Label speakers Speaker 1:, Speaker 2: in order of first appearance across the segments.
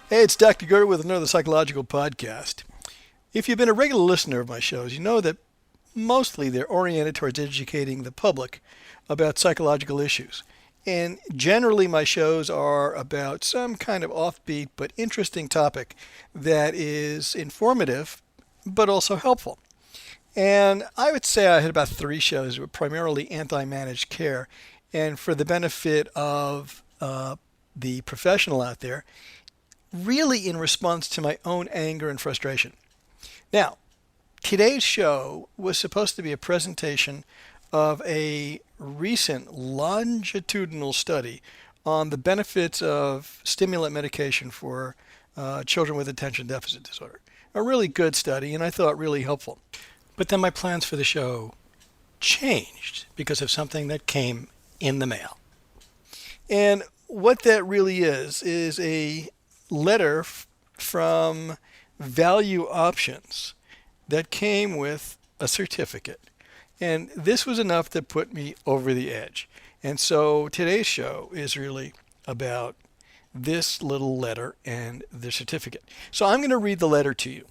Speaker 1: Hey, it's Dr. Gurr with another psychological podcast. If you've been a regular listener of my shows, you know that mostly they're oriented towards educating the public about psychological issues. And generally, my shows are about some kind of offbeat but interesting topic that is informative but also helpful. And I would say I had about 3 shows that were primarily anti-managed care. And for the benefit of the professional out there, really in response to my own anger and frustration. Now, today's show was supposed to be a presentation of a recent longitudinal study on the benefits of stimulant medication for children with attention deficit disorder. A really good study, and I thought really helpful. But then my plans for the show changed because of something that came in the mail. And what that really is a letter from Value Options that came with a certificate. And this was enough to put me over the edge. And so today's show is really about this little letter and the certificate. So I'm going to read the letter to you.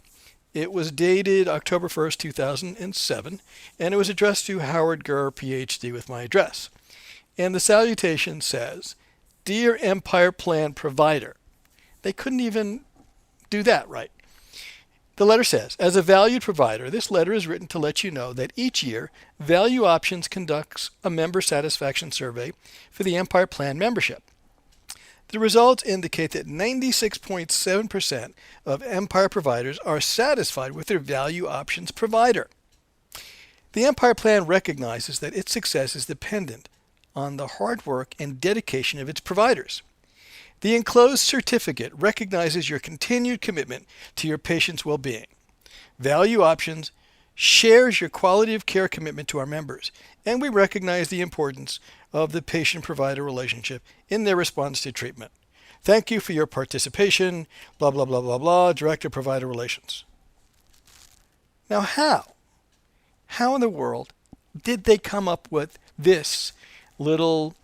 Speaker 1: It was dated October 1st, 2007, and it was addressed to Howard Gurr, PhD, with my address. And the salutation says, "Dear Empire Plan Provider." They couldn't even do that right. The letter says, "As a valued provider, this letter is written to let you know that each year, Value Options conducts a member satisfaction survey for the Empire Plan membership. The results indicate that 96.7% of Empire providers are satisfied with their Value Options provider. The Empire Plan recognizes that its success is dependent on the hard work and dedication of its providers. The enclosed certificate recognizes your continued commitment to your patients' well-being. Value Options shares your quality of care commitment to our members, and we recognize the importance of the patient-provider relationship in their response to treatment. Thank you for your participation, blah, blah, blah, blah, blah, Director of Provider Relations." Now how in the world did they come up with this little,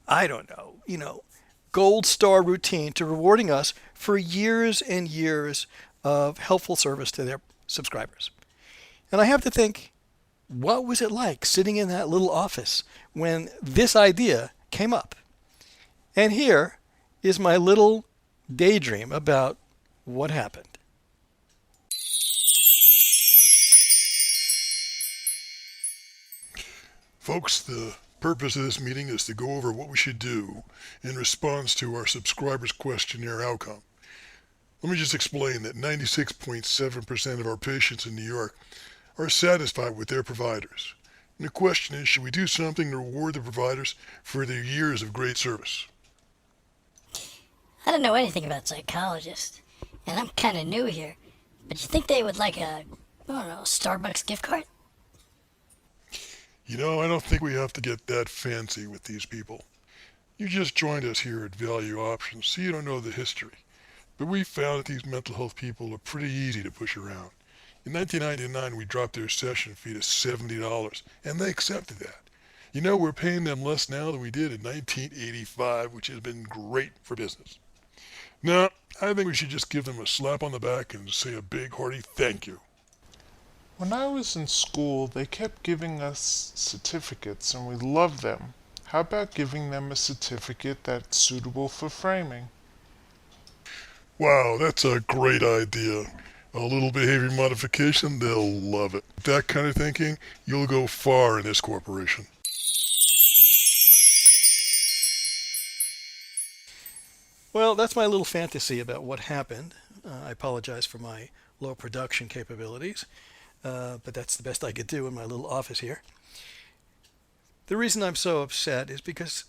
Speaker 1: I don't know, gold star routine to rewarding us for years and years of helpful service to their subscribers? And I have to think, what was it like sitting in that little office when this idea came up? And here is my little daydream about what happened.
Speaker 2: Folks, the purpose of this meeting is to go over what we should do in response to our subscribers' questionnaire outcome. Let me just explain that 96.7% of our patients in New York are satisfied with their providers. And the question is, should we do something to reward the providers for their years of great service?
Speaker 3: I don't know anything about psychologists, and I'm kind of new here, but you think they would like a, Starbucks gift card?
Speaker 2: I don't think we have to get that fancy with these people. You just joined us here at Value Options, so you don't know the history. But we found that these mental health people are pretty easy to push around. In 1999, we dropped their session fee to $70, and they accepted that. We're paying them less now than we did in 1985, which has been great for business. Now, I think we should just give them a slap on the back and say a big hearty thank you.
Speaker 4: When I was in school, they kept giving us certificates, and we loved them. How about giving them a certificate that's suitable for framing?
Speaker 2: Wow, that's a great idea. A little behavior modification, they'll love it. That kind of thinking, you'll go far in this corporation.
Speaker 1: Well, that's my little fantasy about what happened. I apologize for my low production capabilities, but that's the best I could do in my little office here. The reason I'm so upset is because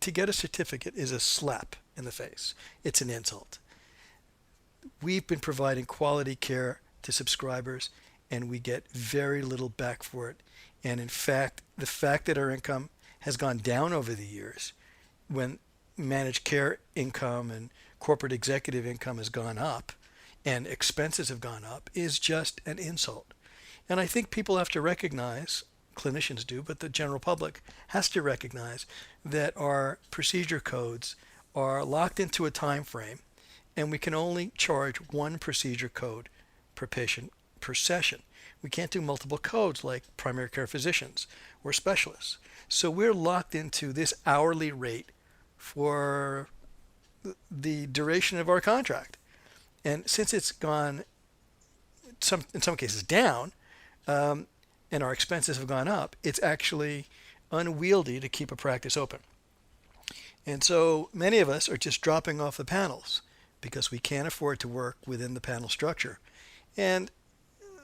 Speaker 1: to get a certificate is a slap in the face. It's an insult. We've been providing quality care to subscribers, and we get very little back for it. And in fact, the fact that our income has gone down over the years, when managed care income and corporate executive income has gone up and expenses have gone up, is just an insult. And I think people have to recognize clinicians do, but the general public has to recognize that our procedure codes are locked into a time frame, and we can only charge one procedure code per patient per session. We can't do multiple codes like primary care physicians or specialists. So we're locked into this hourly rate for the duration of our contract. And since it's gone, in some cases, down, and our expenses have gone up, it's actually unwieldy to keep a practice open. And so many of us are just dropping off the panels because we can't afford to work within the panel structure. And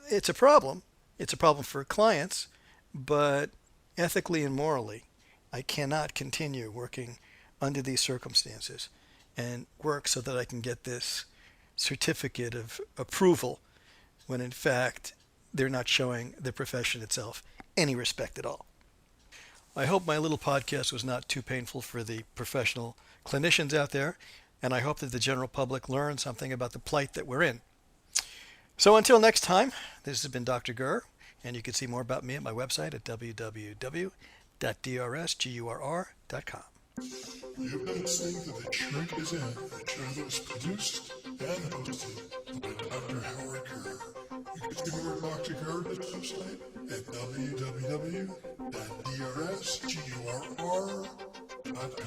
Speaker 1: it's a problem. It's a problem for clients, but ethically and morally, I cannot continue working under these circumstances and work so that I can get this certificate of approval when in fact they're not showing the profession itself any respect at all. I hope my little podcast was not too painful for the professional clinicians out there, and I hope that the general public learned something about the plight that we're in. So until next time, this has been Dr. Gurr, and you can see more about me at my website at www.drsgurr.com.
Speaker 2: You've been listening to The Truth Is In, a show that was produced and hosted by Dr. Howard Gurr. You can see more about Dr. Gurr at his website at www.drsgurr.com.